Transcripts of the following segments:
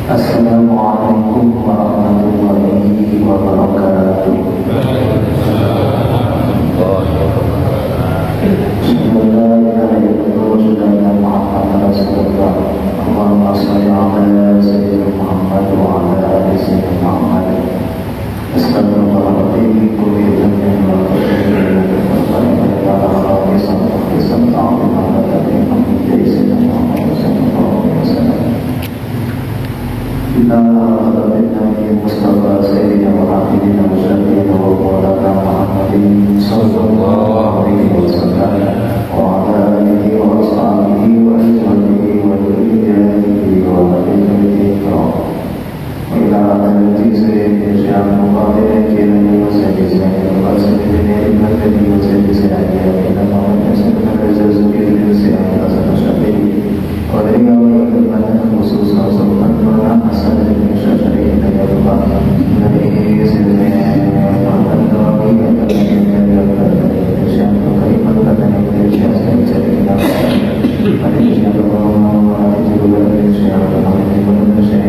Assalamualaikum warahmatullahi wabarakatuh. Allahumma shalli ala sayyidina Muhammad wa ala ali sayyidina Muhammad. Astagfirullahaladzim. Kita Nabi Mustafa Sayyidina wa Habibina wa Syafi'ina wa Maulana Muhammadin sallallahu alaihi wasallam wa ala alihi wa ashabihi wa azwajihi wa dhurriyyatihi wa ahli wa ila akhirati sayyidina Syekh Muhammad kirani wa sayyidina wa sayyidina wa sayyidina ila Muhammad sallallahu alaihi wasallam sayyidina Syafi'i wa dengan kepada khusus Rasulullah asal dari Indonesia dari negara dari sebenarnya Muhammad Nabi dan dari Indonesia kalimat kata Indonesia dari negara Indonesia Muhammad juga Indonesia Indonesia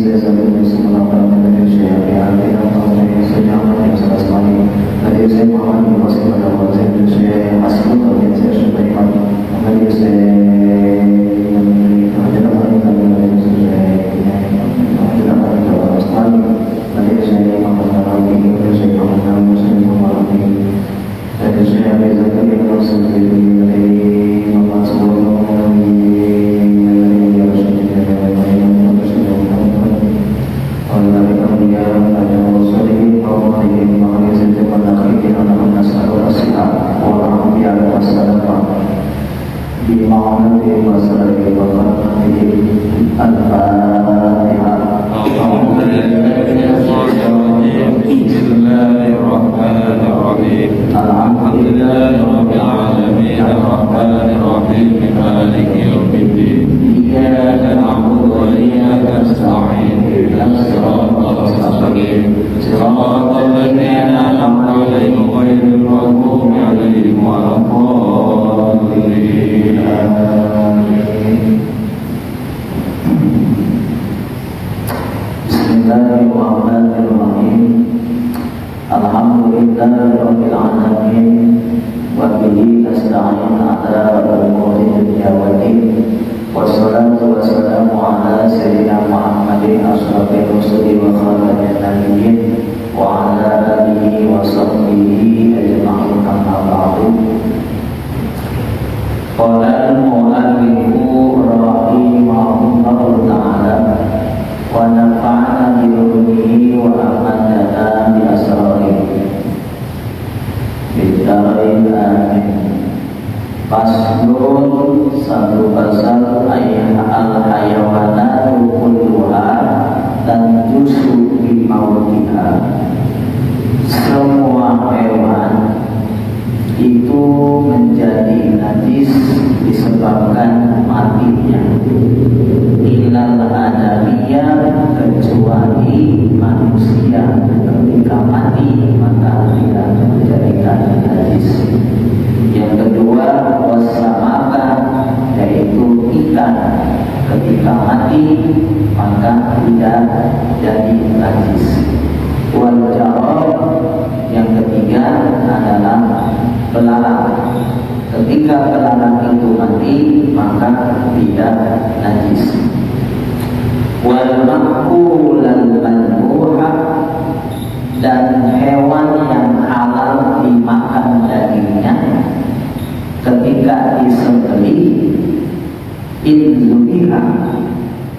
saya sampai semua Indonesia yang ada sejarah yang sangat sekali dari saya Muhammad masih pada waktu Indonesia yang masih dari saya sampai dari saya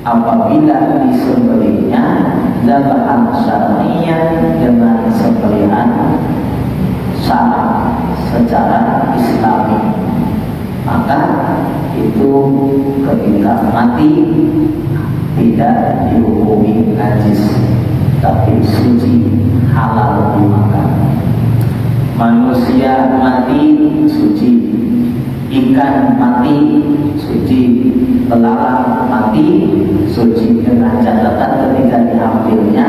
apabila disembelihnya zabahan syar'iyyan dengan sembelihan syara' secara islami, maka itu ketika mati tidak dihukumi najis tapi suci, halal dimakan. Manusia mati suci, ikan mati suci, belalang mati suci, dengan catatan ketika diambilnya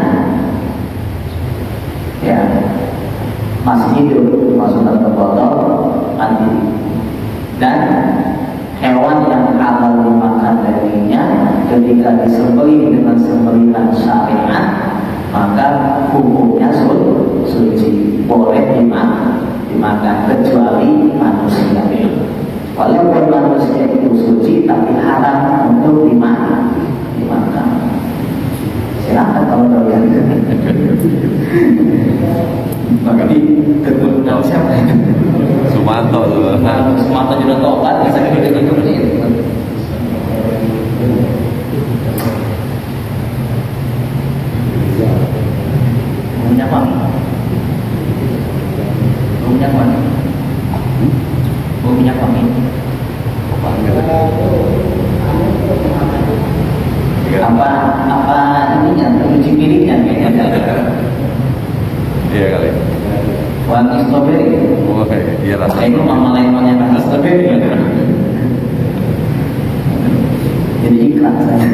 ya masih hidup, masukkan ke botol mati. Dan hewan yang halal dimakan dagingnya ketika disembelih dengan sembelihan syariat, maka hukumnya suci, boleh dimakan kecuali manusia. Walaupun manusia itu suci, tapi haram untuk dimakan. Silakan kalau kalian. Maka diketukan siapa? Sumanto tuh. Sumanto juga tobat, bisa diketukan itu. Minyak wangi. Minyak wangi. Minyak wangi. Apa ininya cuci piringnya kayaknya. Iya kali. Wangi stroberi. Oh iya rasanya. Itu mama lemonnya wangi stroberi. Jadi iklan saya.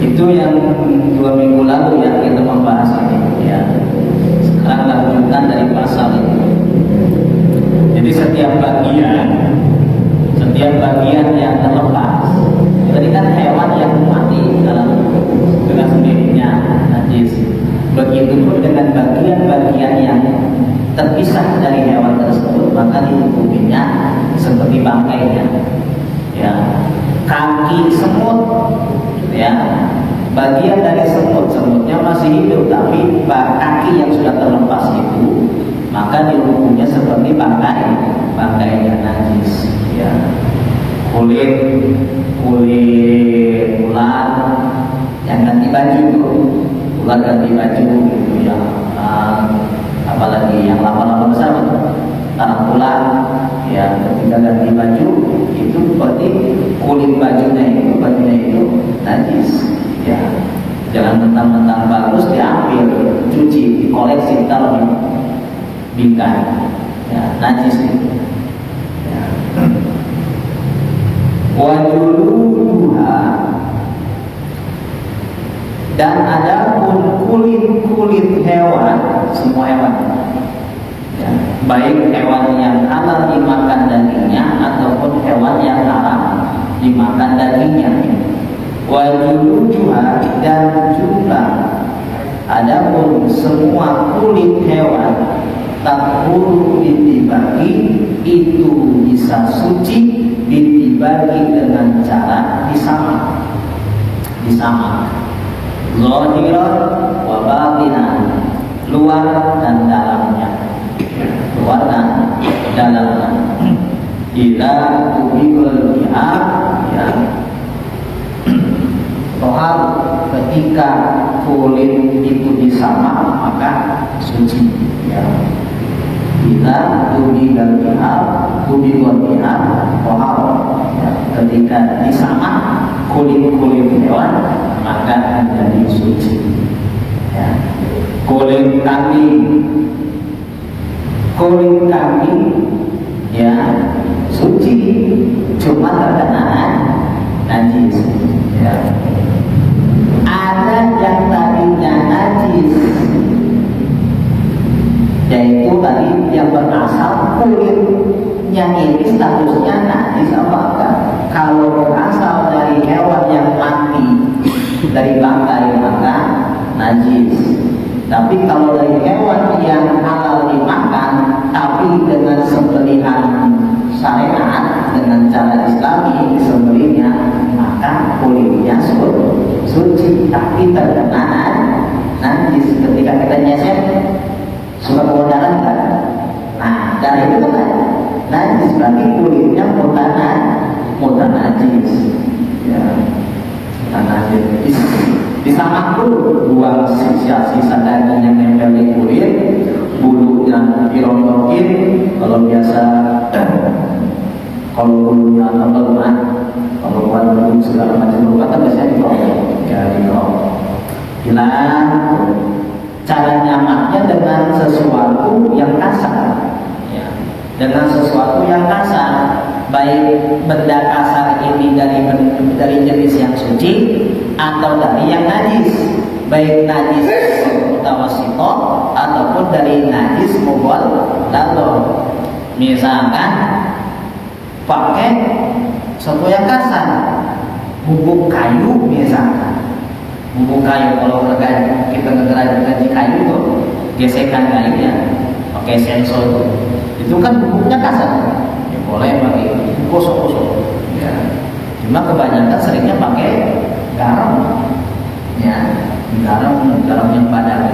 Itu yang 2 minggu lalu ya kita membahas ini ya. Sekarang lanjutkan dari pasal itu. Jadi setiap bagian yang terlepas, tadi kan hewan yang mati dengan sendirinya najis. Begitupun dengan bagian-bagian yang terpisah dari hewan tersebut, maka dihukutinya seperti bangkainya. Ya, kaki semut, ya, bagian dari semutnya masih hidup, tapi kaki yang sudah terlepas itu, maka dihukumnya seperti bangkainya najis. Ya, kulit ular yang ganti baju itu, ular ganti baju gitu ya, apalagi yang lama-lama besar tarantula ya, ketika ganti baju itu berarti kulit bajunya itu najis ya. Jangan mentang-mentang bagus diambil, cuci, dikoleksi, ditaruh di bingkai ya, najis itu ya. Wajuluduha, dan ada pun kulit hewan, semua hewan ya, baik hewan yang halal dimakan dagingnya ataupun hewan yang haram dimakan dagingnya. Wajuluduha, dan juga ada pun semua kulit hewan takhuru ditibaki, itu bisa suci ditibaki dengan cara disamak zahiran wa batinan, luar dan dalamnya. Ila tubikul bihar ya, tohar ketika kulit itu disamak maka suci ya. Ila tubikul bihar tohar ya, ketika disamak kulit hewan maka menjadi suci ya. Kulit kambing ya suci, cuma terkena najis ya. Ada yang tadinya najis, yaitu tadi yang berasal kulitnya ini statusnya najis apakah? Kalau berasal dari hewan yang mati, dari bangkai maka najis. Tapi kalau dari hewan yang halal dimakan tapi dengan sembelihan syariat, dengan cara Islami disembelihnya, maka kulitnya suci, tapi terkena najis. Ketika kita nyesek suka keluar darah kan? Nah, darah itu kan najis, berarti kulitnya mudah najis ya. Disamak dulu, buang sisa-sisa daging yang nempel di kulit, bulunya dirontokin. Kalau biasa kalau bulunya lemak, kalau buat bulu segala macam bulu kan biasanya dirongkok ya, hilang. Cara nyamaknya dengan sesuatu yang kasar ya. Dengan sesuatu yang kasar, baik benda kasar ini dari jenis yang suci atau dari yang najis, baik najis mutawasito ataupun dari najis mughalladh. Misalkan pakai sesuatu yang kasar, bubuk kayu misalkan. Bubuk kayu kalau kita ngerajin kayu tuh, gesekan kayunya pakai sensor itu kan bubuknya kasar, ya boleh pakai gosok-gosok. Ya. Cuma kebanyakan seringnya pakai garam, ya garam yang padat.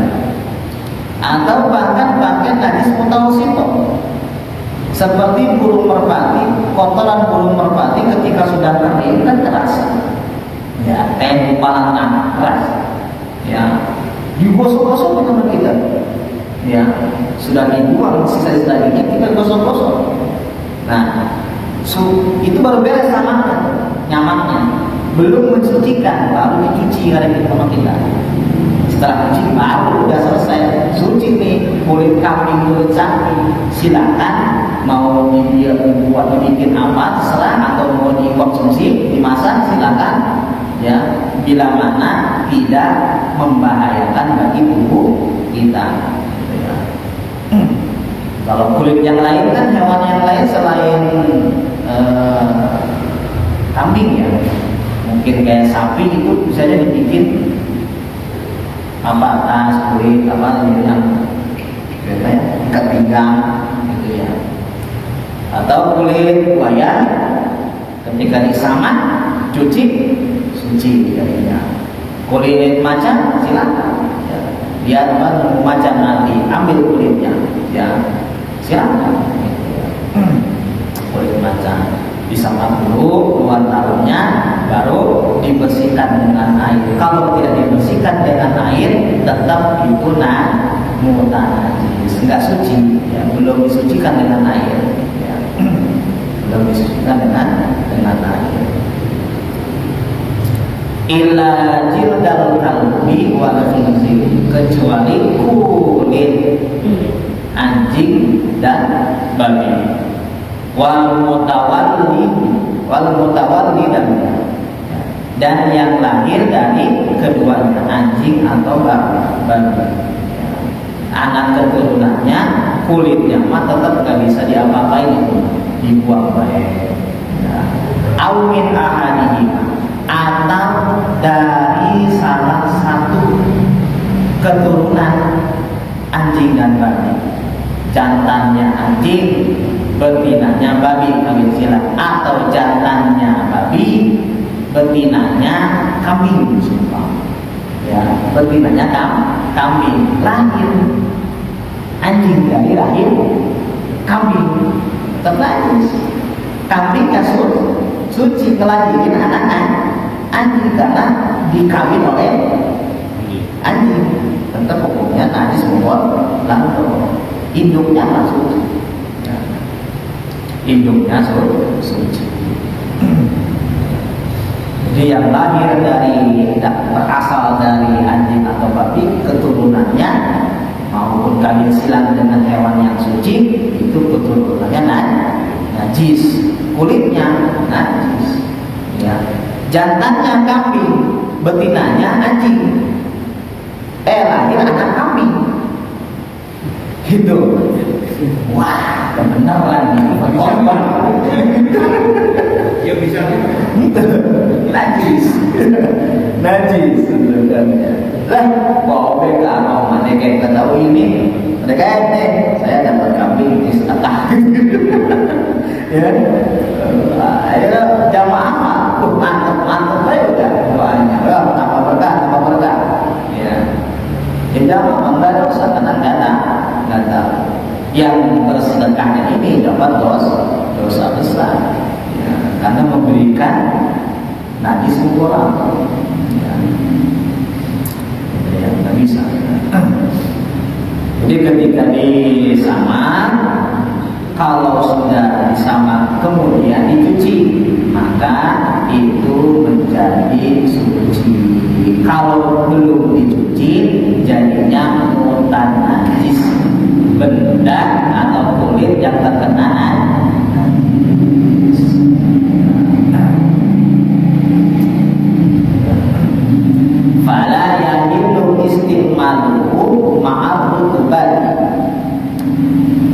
Atau bahkan pakai najis mutawasito, seperti burung merpati, kotoran burung merpati ketika sudah kering kan keras, ya tempalan keras, ya digosok-gosok sama kita, ya sudah dibuang sisa-sisa dagingnya kita gosok-gosok. Nah, itu baru beres nyamannya, belum mensucikan, baru dicuci hari itu sama kita. Setelah cuci baru udah selesai suci nih, kulit kambing, kulit sapi, silakan mau dibikin apa terserah, atau mau dikonsumsi dimasak silakan, ya bila mana tidak membahayakan bagi tubuh kita, ya. Kalau kulit yang lain kan, hewan yang lain selain kambing ya, mungkin kayak sapi itu bisa jadi dibikin apa tas kulit apa yang ikat pinggang gitu ya, atau kulit buaya ketika disamat cuci suci ya. Kulit macan silakan, ya. Dia macan nanti ambil kulitnya, ya silakan. Kulit macan disamat dulu, keluar taruhnya, baru dibersihkan dengan air. Kalau tidak dibersihkan dengan air, tetap itu najis, enggak suci, ya, belum disucikan dengan air, ya. Belum disucikan dengan air. Illa jildal kalbi wal khinzir, kecuali kulit anjing dan babi. Wal mutawalli dan yang lahir dari keduanya, anjing atau babi. Anak keturunannya kulitnya mah tetap gak bisa diapa-apain, itu dibuang baik. Au min ahadihima, atau dari salah satu keturunan anjing dan babi, jantannya anjing, betinanya babi kawin silang, atau jantannya babi, betinanya kambing sumpah, ya betinanya kambing, lahir anjing dari lahir kambing, terlajis kambingnya suci ngelahirin anak anjing karena dikawin oleh anjing, tetap hukumnya najis lalu induknya masuk. Induknya suci. Jadi yang lahir dari, berasal dari anjing atau babi, keturunannya maupun kawin silang dengan hewan yang suci, itu keturunannya najis, kulitnya najis, ya. Jantannya kambing, betinanya anjing, lahir anak kambing, gitu. Wah, benar lagi. Korban. Ya bisa. Najis. Lah, bawa beka mana kayak tahu ini. Ada kayak saya dapat kambing di setengah. Ya. Ayo jamaah, mantap aja udah. Banyak. Tambah berkah. Ya. Jamaah enggak dosa karena enggak tahu. Yang bersedekahnya ini dapat dosa besar, ya, karena memberikan najis orang, ya nggak bisa. Jadi ketika disamar, kalau sudah disamar kemudian dicuci, maka itu menjadi suci. Kalau belum dicuci, jadinya mutan najis, benda atau kulit yang terkena najis. Fala yahillu istimaluhu ma'al rutubati.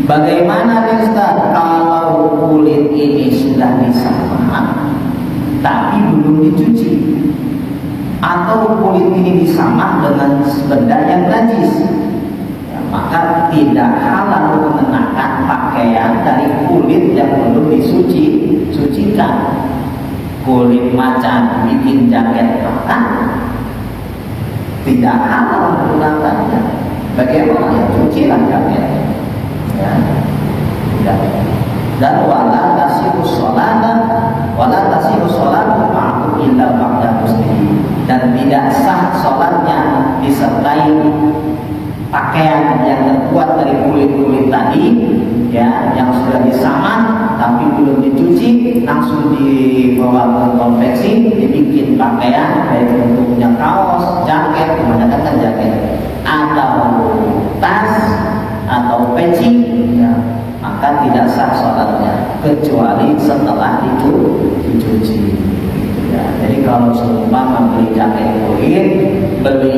Bagaimana Ustaz kalau kulit ini sudah tapi belum dicuci, atau kulit ini disamak dengan benda yang najis, ya, maka tidak halal mengenakan pakaian dari kulit yang belum disucikan. Kulit macan bikin jaket makan, tidak halal menggunakannya. Bagaimana ya, cucilah jaket, ya. Dan wala tasihu sholatu ma'ahu illa ba'da muslihi, dan tidak sah sholatnya disertai pakaian yang terbuat dari kulit-kulit tadi, ya, yang sudah disamak tapi belum dicuci, langsung dibawa ke konveksi, dibikin pakaian, baik bentuknya kaos, jaket, kebanyakan kan jaket, atau tas, atau peci, ya, maka tidak sah sholatnya kecuali setelah itu dicuci. Ya, jadi kalau seumpama beli jaket kulit, beli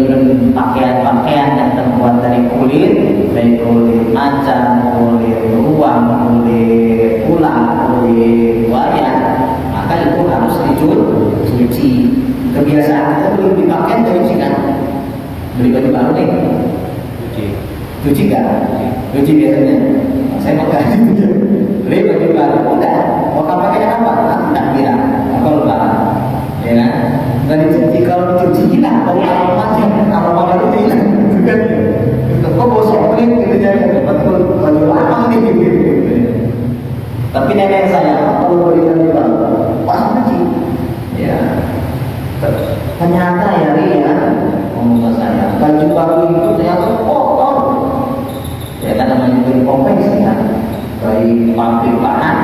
pakaian-pakaian yang terbuat dari kulit, baik kulit macan, kulit beruang, kulit ular, kulit buaya, maka itu harus dicuci. Kebiasaan kita belum dipakai cuci kan? Beli baju baru nih, cuci kan? Cuci biasanya. Saya pakai itu, beli baju baru, udah. Mau pakainya apa? Tidak kira, kalau lebaran. Ya kan? Nggak dicuci, kalau dicuci hilang, kalau aroma baru hilang, kan? Kok bau soplik gitu ya? Betul, baju lama nih gitu. Tapi nenek saya kalau beli baju baru, pas cuci, ya. Ternyata ya Ri, ya, ngomong saya, baju baru itu ternyata kotor. Ya kan namanya beli konveksi kan, dari pabrik bahan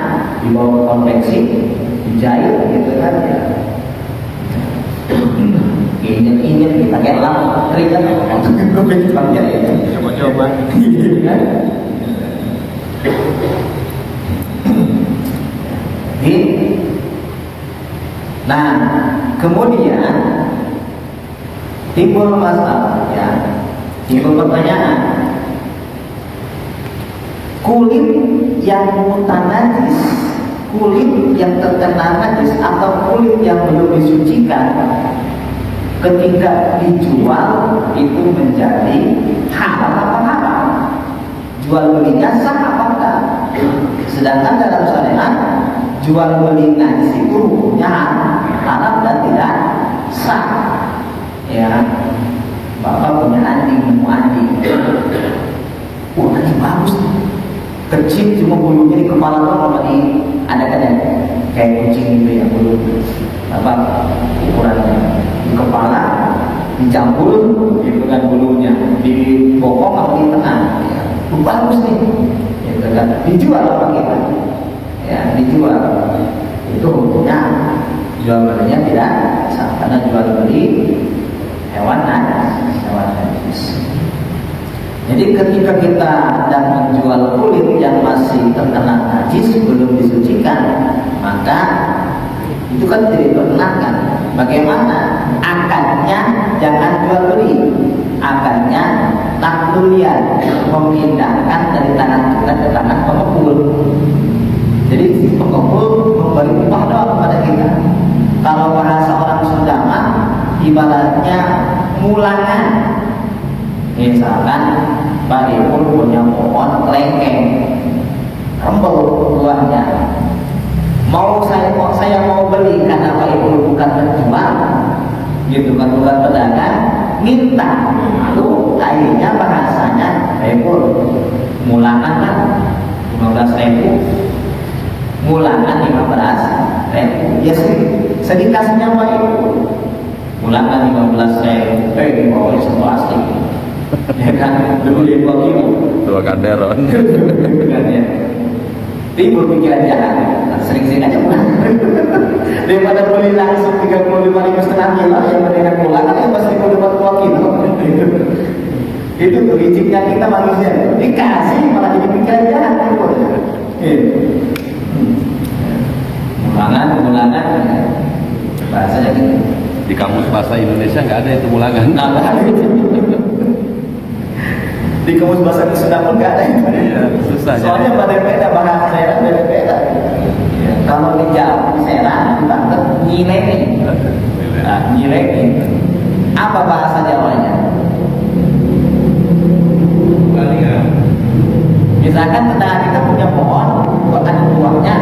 dibawa ke konveksi, dijahit gitu kan ya. Injek kita kayak lama keringat untuk konveksi ya. Coba-coba. Nah, kemudian timbul masalah, ya, timbul pertanyaan. Kulit yang mutanajis, kulit yang terkena najis, atau kulit yang belum disucikan, ketika dijual itu menjadi halal apa haram? Jual belinya sah apa enggak? Sedangkan dalam syariat jual beli najis itu hukumnya haram dan tidak sah. Ya, bapak punya anjing, nemu anjing, wah anjing bagus, kecil cuma bulunya di kepala doang, apa di ada kan ya kayak kucing gitu ya, bulu apa ukurannya di kepala dicampur gitu kan bulunya, di bokong atau di tengah, ya, bagus nih, gitu kan, dijual apa kita, ya dijual, itu hukumnya jual belinya tidak sah, karena jual beli hewan najis. Jadi ketika kita sedang menjual kulit yang masih terkena najis belum disucikan, maka itu kan tidak diperkenankan. Bagaimana? Akadnya jangan jual beli, akadnya taklulian, memindahkan dari tangan kita ke tangan pengepul. Jadi pengepul memberi upah doang kepada kita. Kalau bahasa orang Sunda mah ibaratnya mulangan. Misalkan Pak Ipul punya pohon kelengkeng, rembel buahnya. Saya mau beli karena Pak Ipul bukan penjual, gitu kan, bukan pedagang, minta. Lalu akhirnya bahasanya Pak Ipul mulangan kan 15.000, mulangan 15.000. Ya sedikasnya Pak Ipul, mulangan 15.000, di bawah itu plastik. Ya kan, lebih dari 2 kilo. 2 kanderon. Ya. Timbul pikiran jahat, sering-sering aja pulang. Daripada beli langsung 35.000 setengah kilo, yang mereka pulang kan pasti perlu 2 kilo. Itu liciknya kita manusia, dikasih malah jadi pikiran jahat. Mulangan, bahasanya gitu. Di kamus bahasa Indonesia nggak ada itu mulangan. Di kamus bahasa Sunda pun nggak ada itu. Iya, susah. Soalnya pada beda bahasa daerah beda. Ya. Kalau di Jawa, di Serang, di Banten, nyileni. Nah, nyileni. Apa bahasa Jawanya? Misalkan tetangga kita punya pohon, kok ada buahnya,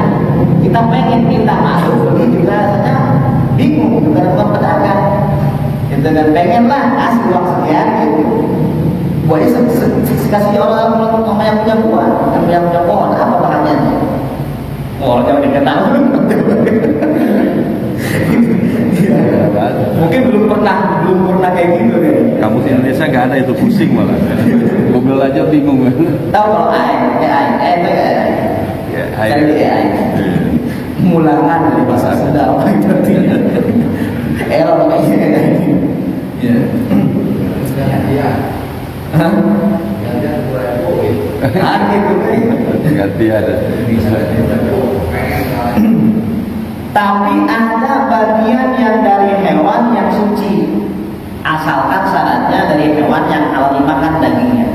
kita pengen minta masuk, begitu rasanya bingung gitu kan buat pedagang. Gitu kan pengen lah kasih uang sekian gitu. Buahnya kasih orang yang punya buah, yang punya pohon, apa bahannya? Oh, jangan diketahui. Mungkin belum pernah kayak gitu deh. Kamus Indonesia nggak ada itu, pusing malah. Google aja bingung. Tahu kalau AI itu AI. Cari di AI. Mulangan dari bahasa Sunda apa itu artinya? Error kayak gini. Ya. Ya. Hah? Ganti ada. Tapi ada bagian yang dari hewan yang suci, asalkan syaratnya dari hewan yang halal dimakan dagingnya.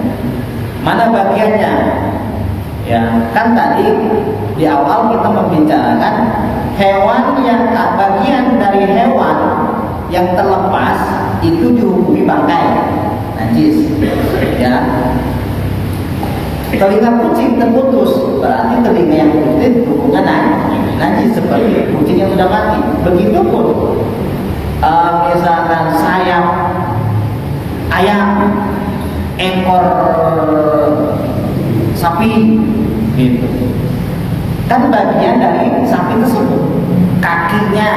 Mana bagiannya? Ya, kan tadi di awal kita membicarakan hewan yang bagian dari hewan yang terlepas itu dihukumi bangkai, najis. Ya. Telinga kucing terputus, berarti telinga yang putus hukumnya najis seperti kucing yang sudah mati. Begitupun misalkan sayap ayam, ekor sapi, gitu. Kan bagian dari sapi tersebut, kakinya,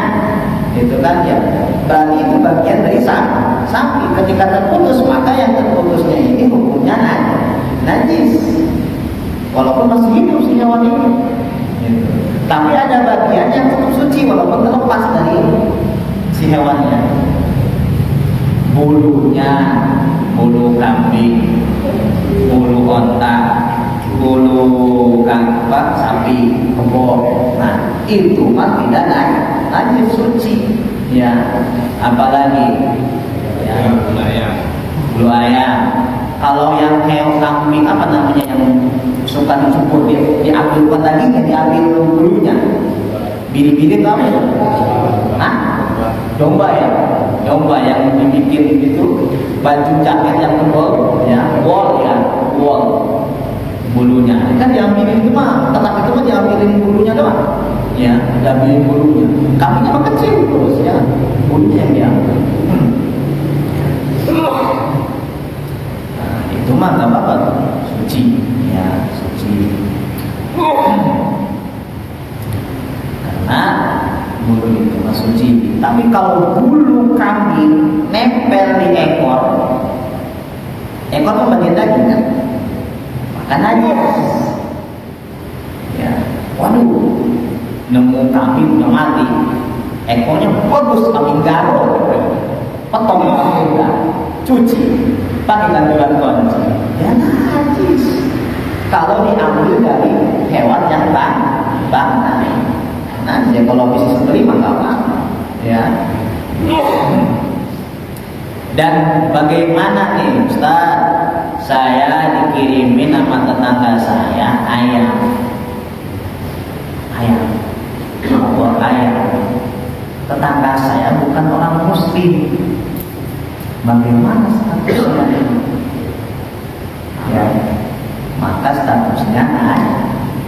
itu kan ya. Berarti itu bagian dari sapi. Ketika terputus, maka yang terputusnya ini hukumnya najis. Walaupun masih hidup si hewan itu, gitu. Tapi ada bagian yang tetap suci walaupun terlepas dari si hewannya. Bulunya, bulu kambing, bulu onta, bulu sapi, kebo. Nah, itu mah tidak najis, suci. Ya, apalagi ya, bulu ayam. Kalau yang kayak kambing apa namanya yang suka dicukur, diambil dagingnya, diambil bulunya, biri-biri tahu? Nah, domba ya, domba yang dibikin itu baju jaket yang tebal, ya, wol ya, wol bulunya. Kan diambilin itu mah, ternak itu mah diambilin bulunya doang, ya, diambilin bulunya. Kambingnya mah kecil terus ya, bulunya yang diambil. Itu mah nggak apa-apa, suci, ya, suci. Karena bulu itu mah suci. Tapi kalau bulu kambing nempel di ekor mah bagian daging kan, maka najis. Ya, waduh, nemu kambing udah mati, ekornya bagus, kambing garong, potong juga, cuci. Pakai gantungan kunci, ya najis. Kalau diambil dari hewan yang bangkai, nah ya kalau bisa sendiri maka apa? Ya. Dan bagaimana nih Ustaz? Saya dikirimin sama tetangga saya ayam, telur ayam. Tetangga saya bukan orang Muslim. Bagaimana statusnya? Ya, maka statusnya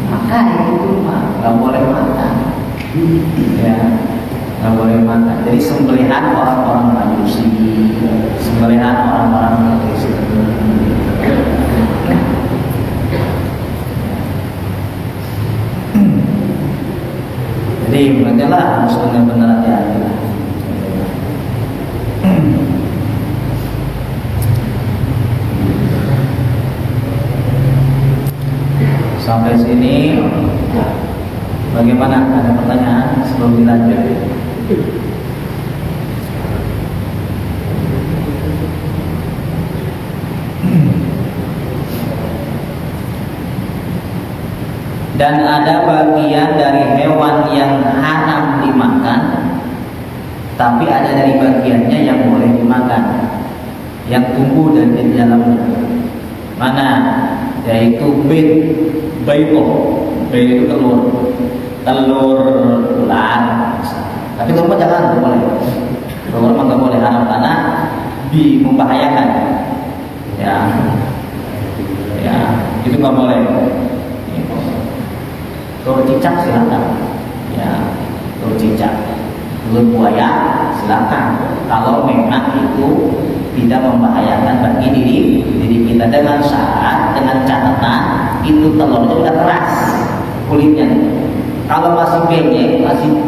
maka itu mah nggak boleh makan. Ya, nggak boleh makan. Jadi sembelihan orang-orang Majusi, sembelihan orang-orang Kristen. Jadi benar-benar harus benar-benar hati-hati. Sampai sini bagaimana? Ada pertanyaan sebelum dilanjut? Dan ada bagian dari hewan yang haram dimakan, tapi ada dari bagiannya yang boleh dimakan, yang tumbuh dan di dalamnya. Mana? Yaitu baydo itu telur ular, Tapi kalau jangan, nggak boleh. Kalau memang nggak boleh haram karena membahayakan. Ya, ya itu nggak boleh. Telur cicak silakan. Ya, telur cicak, telur buaya silakan. Kalau memang itu tidak membahayakan bagi diri kita, dengan syarat, dengan catatan itu telurnya udah keras kulitnya. Kalau masih penyek, masih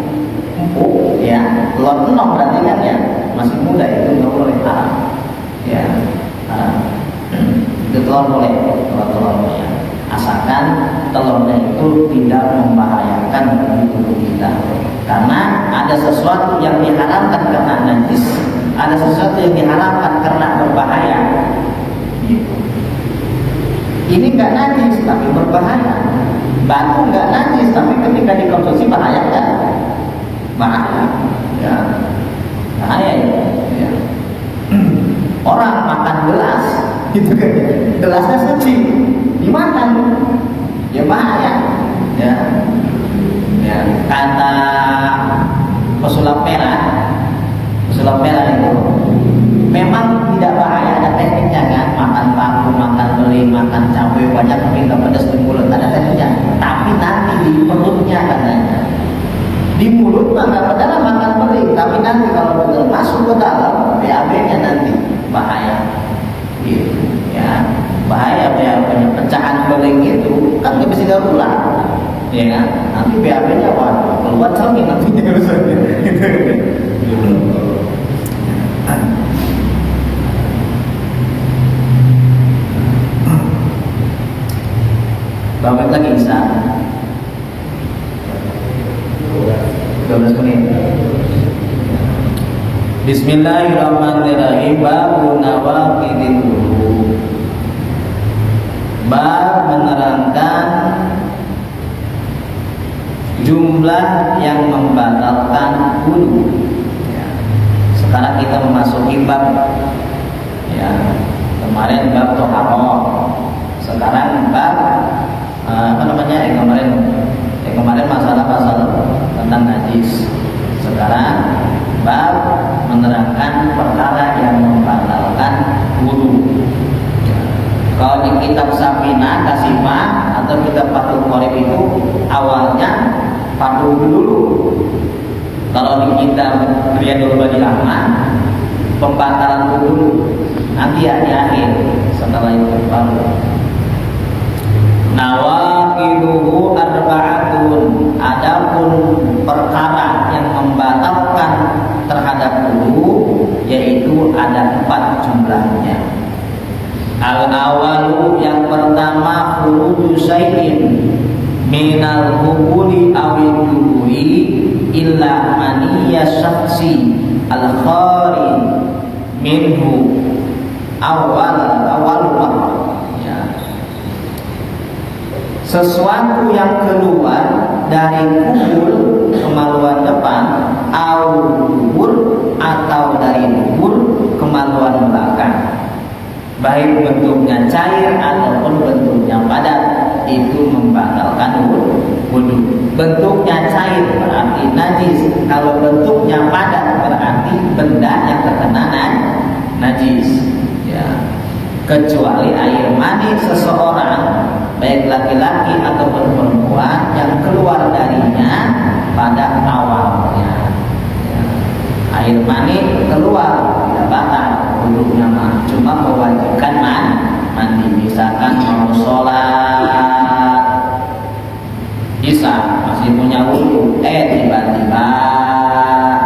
empuk, ya telur enong berarti kan ya masih muda, itu nggak boleh haram. Ya, itu telur boleh, telur ya. Asalkan telurnya itu tidak membahayakan bagi tubuh kita. Karena ada sesuatu yang diharamkan karena najis, ada sesuatu yang diharamkan karena berbahaya. Gitu. Ini nggak najis tapi berbahaya. Batu nggak najis tapi ketika dikonsumsi bahaya kan? Bahaya. Ya. Bahaya ya. Orang makan gelas, gitu kan? Gelasnya suci, dimakan, ya bahaya. Ya, ya. Kata pesulap merah itu memang tidak bahaya, ada tekniknya kan? Makan paku, makan beling, makan cabai banyak tapi nggak pedas di mulut, ada tekniknya. Tapi nanti di perutnya katanya. Di mulut mah nggak pedas makan beling, tapi nanti kalau betul masuk ke dalam BAB-nya nanti bahaya. Gitu, ya bahaya pecahan beling itu kan nggak bisa diulang, ya kan? Nanti BAB-nya keluar cermin nantinya. Balik lagi Isa 12 menit. Bismillahirrahmanirrahim. Babu nawaqidil wudu. Bab menerangkan jumlah yang membatalkan wudu. Ya. Sekarang kita memasuki bab, ya, kemarin bab toharoh, sekarang bab yang kemarin masalah tentang najis. Sekarang bab menerangkan perkara yang membatalkan wudu. Kalau di kitab Safina, Kasifah atau kitab Fathul Qorib itu awalnya fardu dulu. Kalau di kitab Riyadul Bani Ahmad pembatalan wudu nanti ya di akhir, setelah itu baru. Nawaqiduhu arba'atun. Adapun perkara yang membatalkan terhadap wudu yaitu ada 4 jumlahnya. Al-awalu, yang pertama, khuruju syai'in minal hubuli awil duburi illa maniyya syakhsi al-khari minhu awal marrah. Sesuatu yang keluar dari kubur kemaluan depan, atau dari dubur kemaluan belakang, baik bentuknya cair ataupun bentuknya padat, itu membatalkan wudu. Bentuknya cair berarti najis, kalau bentuknya padat berarti benda yang terkena najis. Ya. Kecuali air mani seseorang, baik laki-laki ataupun perempuan, yang keluar darinya pada awalnya. Ya. Air mani keluar tidak batal wudunya, cuma mewajibkan mandi. Misalkan mau sholat Isya masih punya wudu, tiba-tiba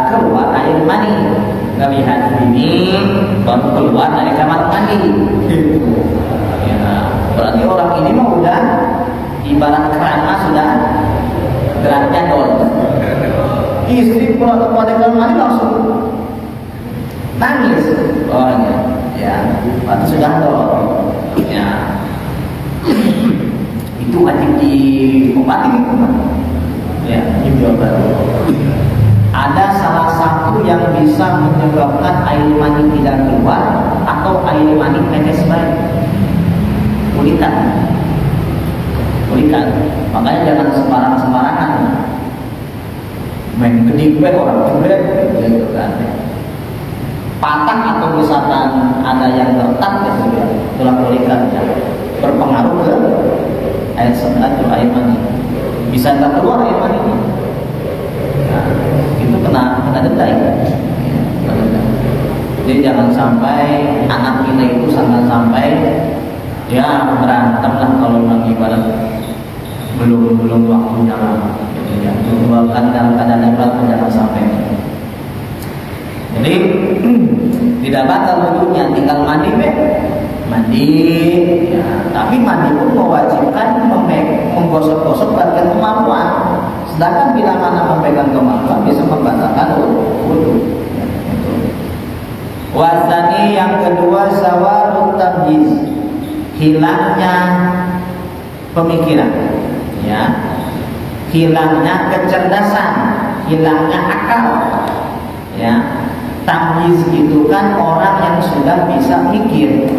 keluar air mani, nggak lihat ini baru keluar dari kamar mandi. Ya, berarti orang ini mah udah ibarat kerana sudah geraknya dol. Istri pulang kepada kamar mandi langsung nangis. Oh ya, berarti sudah dol. Ya, itu wajib diobati gitu kan? Ya, diobat. Ada salah satu yang bisa menyebabkan air mani tidak keluar atau air mani netes baik. Kulitan. Makanya jangan sembarangan. Main gede cuek orang cuek gitu kan. Patah atau misalkan ada yang retak gitu ya, tulang balikan ya, berpengaruh ke air sebenarnya air mani. Bisa tak keluar air mani. Nah, itu kena denda ya. Jadi jangan sampai anak kita itu jangan sampai ya berantem lah kalau memang ibarat belum waktunya lah. Gitu ya. Bahkan dalam keadaan darurat pun jangan sampai. Jadi tidak batal wudunya, tinggal mandi mandi ya. Tapi mandi pun mewajibkan menggosok-gosok bagian kemampuan. Sedangkan bila mana memegang kemampuan bisa membatalkan wudu. Wasani yang kedua sawarut tamyiz, hilangnya pemikiran, ya, hilangnya kecerdasan, hilangnya akal, ya. Tamyiz itu kan orang yang sudah bisa mikir,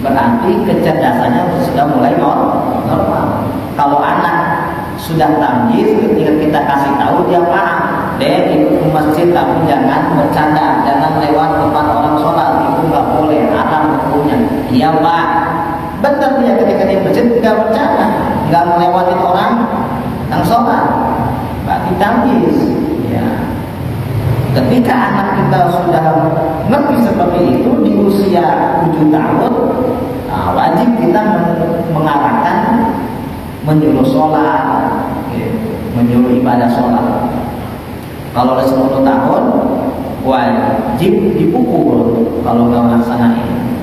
berarti kecerdasannya sudah mulai normal. Kalau anak sudah tamyiz, ketika kita kasih tahu dia paham, dek ikut ke masjid tapi jangan bercanda, jangan lewat depan orang sholat, itu nggak boleh, haram hukumnya. Iya pak, benar dia ketika di masjid nggak bercanda, nggak melewati orang yang sholat, berarti tamyiz. Ya. Ketika anak kita sudah ngerti seperti itu di usia 7 tahun, nah, wajib kita mengarahkan, menyuruh sholat, menyuruh ibadah sholat. Kalau udah 10 tahun, wajib dipukul kalau nggak melaksanain.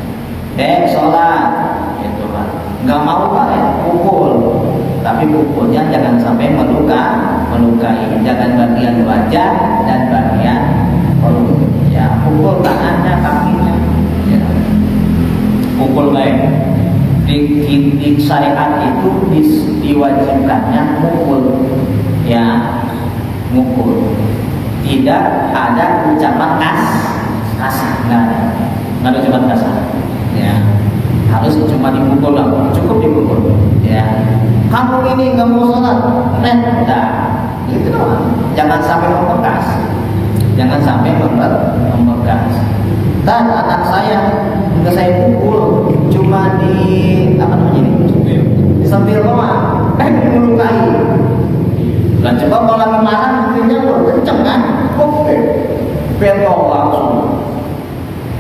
Sholat, gitu kan. Nggak mau pak ya, pukul. Tapi pukulnya jangan sampai melukai, jangan bagian wajah dan bagian perut. Ya, pukul tangannya, kakinya. Ya. Pukul baik. Di syariat itu diwajibkannya mukul, ya, mukul. Tidak ada ucapan kasar, nggak ada ucapan kasar. Ya. Harus cuma dipukul lah, cukup dipukul. Ya, kamu ini nggak mau sholat, udah, itu doang. Jangan sampai membekas, jangan sampai membekas. Dan anak saya nggak saya pukul, cuma di apa namanya ini, sambil doang, melukai. Dan coba kalau lagi marah, mungkinnya kenceng kan, oke, pentol langsung,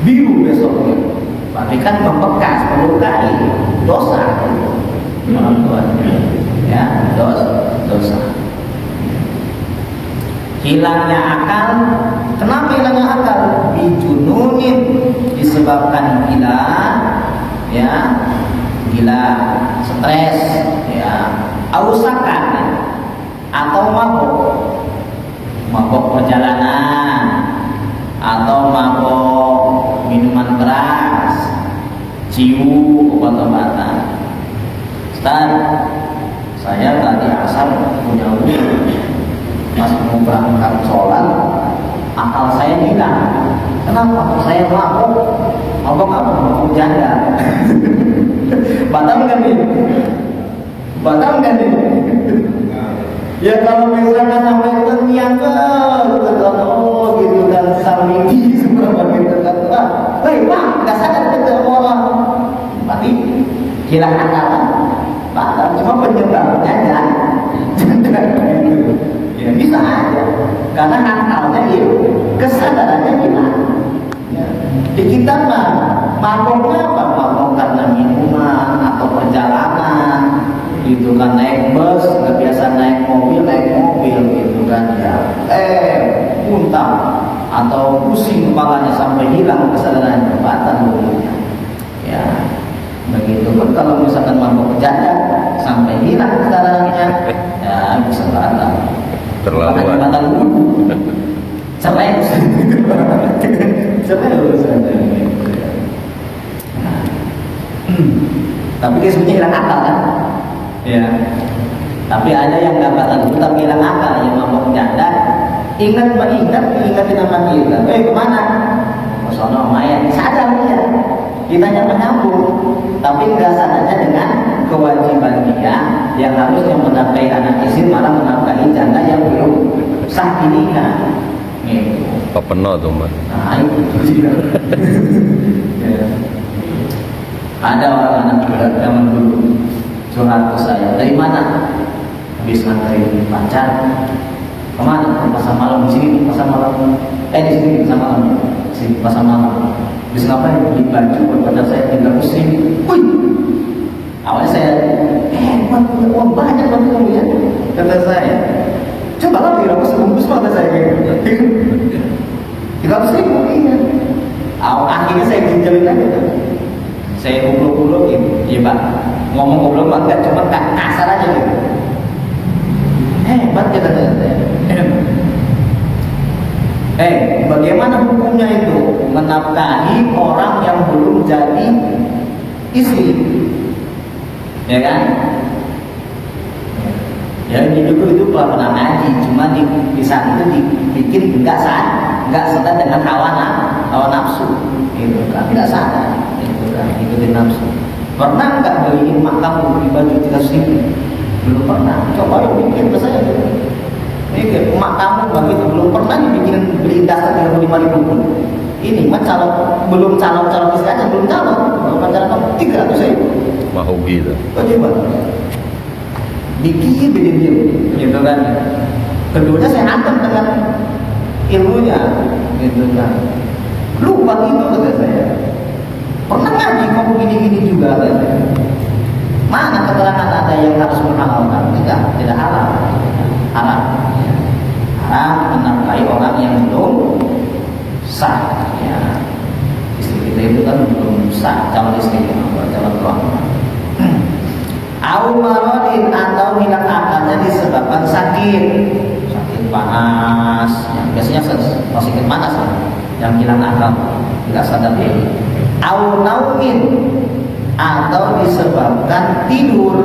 biru besoknya. Berarti kan membekas, melukai, dosa orang tuanya, ya, dosa. Hilangnya akal, kenapa hilangnya akal? Bijununin, disebabkan gila, ya, gila, stres, ya, ausakan, atau mabok perjalanan, atau mabok minuman keras, ciu, obat-obatan. Ustaz, saya tadi asar punya wudu, pas mau berangkat sholat, akal saya hilang. Kenapa? Saya mabok apa? Mabok janda. Batal kan ini? Batal kan ini? Ya kalau misalkan sampai ternyata oh gitu dan samiki semua gitu kan, hei pak, nggak sadar kita orang, berarti hilang akal, batal. Cuma penyebabnya jangan ya bisa aja, karena akalnya itu kesadarannya hilang. Ya. Di kita mah maboknya apa? Mabok karena minuman atau perjalanan. Gitu kan, naik bus, nggak biasa naik mobil gitu kan ya, muntah atau pusing kepalanya sampai hilang kesadarannya, batal wudunya. Ya, begitu pun kalau misalkan mabuk janda sampai hilang kesadarannya, ya bisa batal. Terlalu batal wudu. Cerai urusannya. Tapi dia sebenarnya hilang akal kan? Ya, tapi ada yang nggak batal itu tapi hilang akal, yang mabok janda. Ingatin nama kita. Kemana? Sono mayat, sadar dia. Kita hanya menyambung, tapi nggak sadarnya dengan kewajiban dia yang harusnya menafkahi anak istri malah menafkahi janda yang belum sah dinikah. Gitu. Apa penuh tuh mbak? Nah itu dia. Ya. Ada orang anak muda zaman dulu curhat ke saya, dari mana? Habis nganterin pacar, kemana? Ke pasar malam, di sini pasar malam. Di sini pasar malam, sini pasar malam. Habis ngapain? Beli baju buat pacar saya 300.000. Wih, awalnya saya, uang banyak banget kamu ya, kata saya. Coba lah 300 kata saya gitu. 300.000 iya. Akhirnya saya jinjelin aja. Saya goblok-goblokin, iya pak. Ngomong goblok banget, cuma kasar aja gitu. Hebat kata saya. Bagaimana hukumnya itu menafkahi orang yang belum jadi istri, ya kan? Ya ini dulu itu pernah ngaji, cuma di saat itu dibikin nggak sadar dengan hawa nafsu, gitu kan? Tidak sadar, gitu kan? Ikutin nafsu. Pernah nggak beliin mak kamu beli baju 300.000? Belum pernah. Coba lo bikin ke saya tuh. Mikir, mak kamu begitu belum pernah dibikin beli dasar 35.000 pun. Ini mah belum calon istri aja, belum calon pacaran kamu 300.000. Mau gitu. Bagaimana? Bikin gitu kan. Keduanya saya hantam dengan ilmunya, gitu kan. Lupa itu kata saya. Pernah ngaji kamu gini-gini juga kata saya. Mana keterangan ada yang harus menghalalkan? Tidak halal. Haram. Haram menafkahi orang yang belum sah. Ya. Istri kita itu kan belum sah, calon istri, calon tuan. Marodin atau hilang akalnya disebabkan sakit panas, yang biasanya sakit panas yang hilang akal, tidak sadar diri. Naumin atau disebabkan tidur.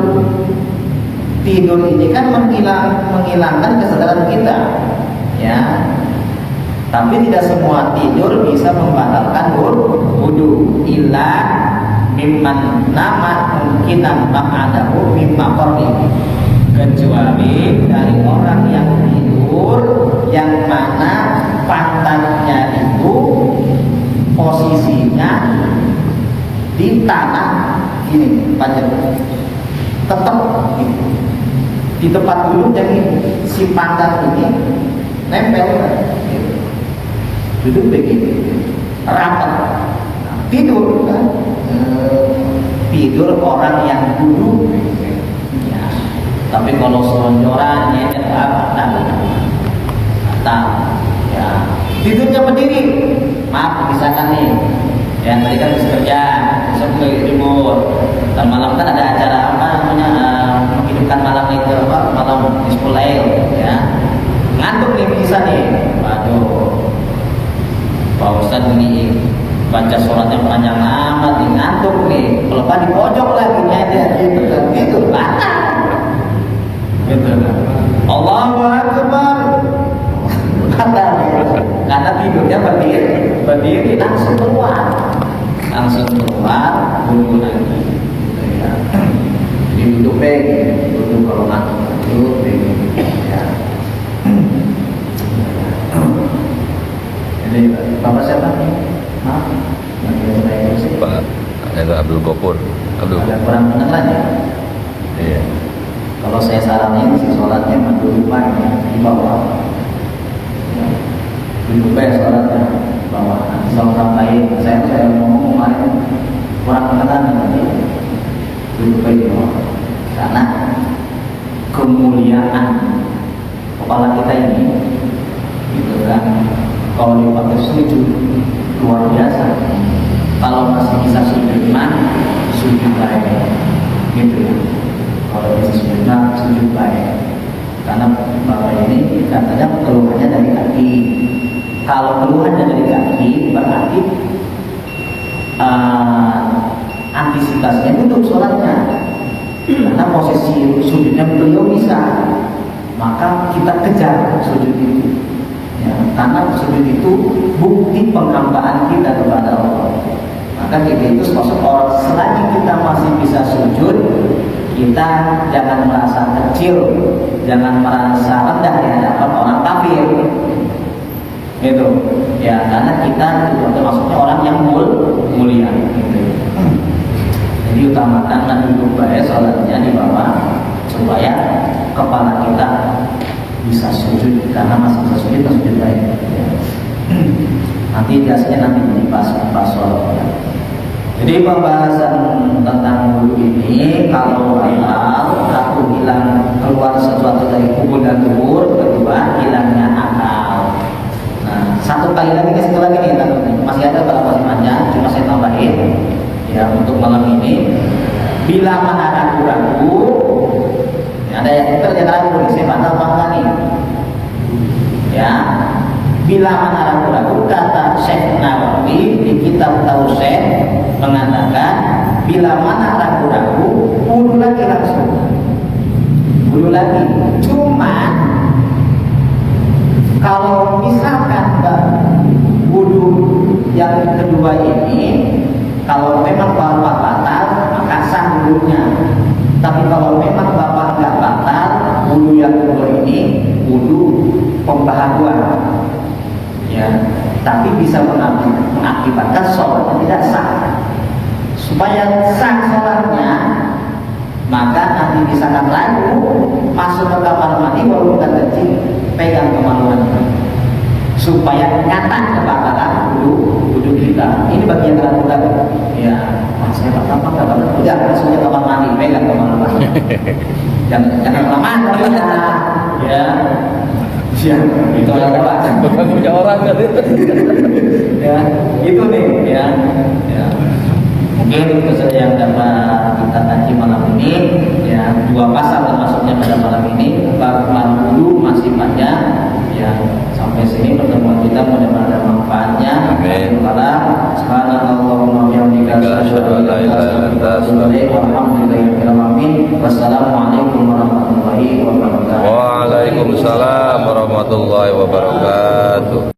Tidur ini kan menghilangkan kesadaran kita, ya. Tapi tidak semua tidur bisa membatalkan wudu. Illa mimman nama mungkinan ba'adahu mimma qarni, kecuali dari orang yang tidur yang mana pantatnya itu posisinya di tanah ini panjang tetap gitu. Di tempat duduk jadi si pantat ini nempel gitu. Duduk begini rapat, tidur kan. Tidur orang yang duduk ya. Tapi kalau selonjoran ya ya tidurnya berdiri, maaf misalkan nih yang tadi kan bisa kerja, besok ke timur, dan malam kan ada acara apa namanya menghidupkan malam itu apa malam Ismulail ya, ngantuk nih bisa nih, waduh Pak Ustadz ini baca sholatnya panjang amat, ngantuk nih, pelepah di pojok lagi nyender gitu kan, gitu batal gitu kan. Allahu Akbar batal karena tidurnya berdiri langsung keluar duduk lagi gitu ya. Jadi duduk duduk kalau ngantuk duduk ya. Jadi bapak siapa nih? Maaf, Pak, itu Abdul Gopur. Ada kurang kedengaran ya? Iya. Kalau saya saranin si sholatnya duduk baik di bawah. Duduk baik sholatnya di bawah. Nanti sholat baik. Saya ngomong kemarin kurang kedengaran nanti duduk baik di bawah. Karena kemuliaan kepala kita ini, gitu kan? Kalau dipakai sujud luar biasa. Kalau masih bisa sujud baik, gitu ya. Kalau bisa sujud baik. Karena bapak ini katanya keluhannya dari kaki. Kalau keluhannya dari kaki berarti antisipasinya untuk sholatnya. Karena posisi sujudnya beliau bisa, maka kita kejar sujud itu. Ya, karena sujud itu bukti penghambaan kita kepada Allah. Maka kita itu sosok orang, selagi kita masih bisa sujud, kita jangan merasa kecil, jangan merasa rendah di hadapan orang kafir. kafir. Itu ya, karena kita termasuknya orang yang mulia gitu. Jadi utamakan duduk baik, sholatnya di bawah supaya kepala kita bisa sujud, karena masih bisa sujud baik ya. Nanti biasanya nanti pas sholat. Jadi pembahasan tentang wudhu ini, kalau halal atau hilang keluar sesuatu dari kubur dan dubur, kedua hilangnya akal. Nah, satu kali lagi ke situ lagi nih, masih ada kalau masih panjang, cuma saya tambahin ya untuk malam ini. Bila mana ragu-ragu, ya, ada yang ragu nih, saya batal apa enggak nih? Ya, bila mana ragu-ragu, kata Syekh Nawawi di kitab Tauhid mengatakan, bila mana ragu-ragu, wudhu lagi langsung, wudhu lagi. Cuma kalau misalkan wudhu yang kedua ini, kalau memang bapak batal, maka sah wudhunya. Tapi kalau memang bapak nggak batal, wudhu yang kedua ini wudhu pembaharuan, ya, tapi bisa mengakibatkan sholatnya tidak sah. Supaya sah sholatnya, maka nanti misalkan ragu masuk ke kamar mandi walaupun bukan kecil, pegang kemaluan supaya nyata kebakaran wudhu kita. Ini bagian ragu-ragu. Ya, saya batal apa nggak batal? Udah langsung ke kamar mandi, pegang kemaluan. Jangan lama, ya. Siap, itu orang punya orang kan ya, itu nih ya. Mungkin itu saja yang dapat kita kaji malam ini ya, 2 pasal termasuknya pada malam ini. Bab wudhu masih panjang ya, sampai sini pertemuan kita mudah-mudahan ada manfaatnya. Amin. Subhanallahumma wa bihamdika asyhadu an la ilaha illa anta astaghfiruka wa atubu ilaik. Wassalamualaikum warahmatullahi wabarakatuh. Waalaikumsalam warahmatullahi wabarakatuh.